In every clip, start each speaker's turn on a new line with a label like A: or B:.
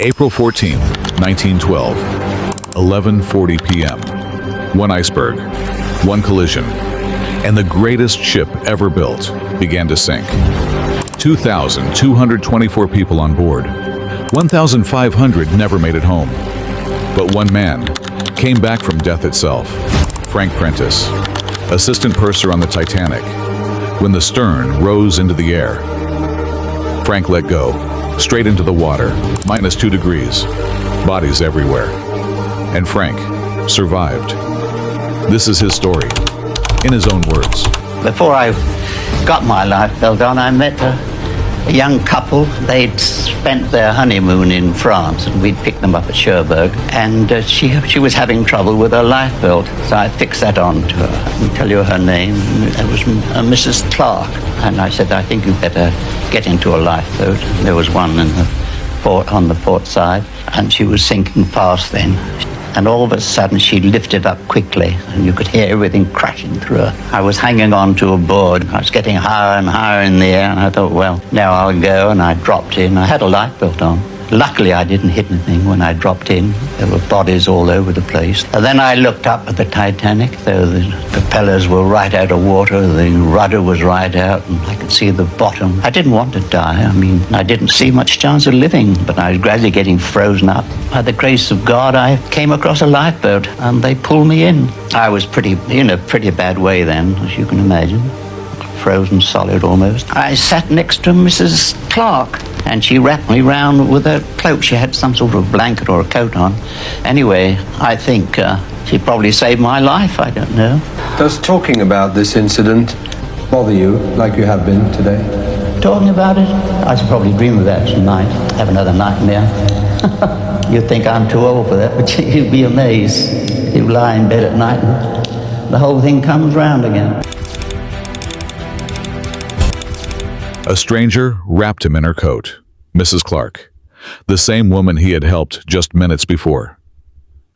A: April 14th, 1912, 11:40 p.m. One iceberg, one collision, and the greatest ship ever built began to sink. 2,224 people on board. 1,500 never made it home. But one man came back from death itself, Frank Prentice, assistant purser on the Titanic. When the stern rose into the air, Frank let go, straight into the water, -2 degrees, bodies everywhere. And Frank survived. This is his story, in his own words.
B: Before I got my life belt on, I met a young couple. They'd spent their honeymoon in France, and we'd picked them up at Cherbourg. And she was having trouble with her life belt, so I fixed that on to her. I can tell you her name. It was Mrs. Clark. And I said, I think you better get into a lifeboat. There was one in the on the port side, and she was sinking fast then. And all of a sudden, she lifted up quickly, and you could hear everything crashing through her. I was hanging on to a board. I was getting higher and higher in the air, and I thought, well, now I'll go, and I dropped in. I had a lifebelt on. Luckily, I didn't hit anything when I dropped in. There were bodies all over the place. And then I looked up at the Titanic. The propellers were right out of water. The rudder was right out, and I could see the bottom. I didn't want to die. I mean, I didn't see much chance of living, but I was gradually getting frozen up. By the grace of God, I came across a lifeboat, and they pulled me in. I was in a pretty bad way then, as you can imagine. Frozen solid almost. I sat next to Mrs. Clark, and she wrapped me round with a cloak. She had some sort of blanket or a coat on. Anyway, I think she probably saved my life. I don't know.
C: Does talking about this incident bother you like you have been today?
B: Talking about it? I should probably dream of that tonight. Have another nightmare. You'd think I'm too old for that, but you'd be amazed. You lie in bed at night and the whole thing comes round again.
A: A stranger wrapped him in her coat, Mrs. Clark, the same woman he had helped just minutes before.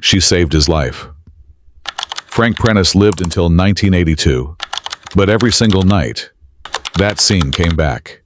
A: She saved his life. Frank Prentice lived until 1982, but every single night, that scene came back.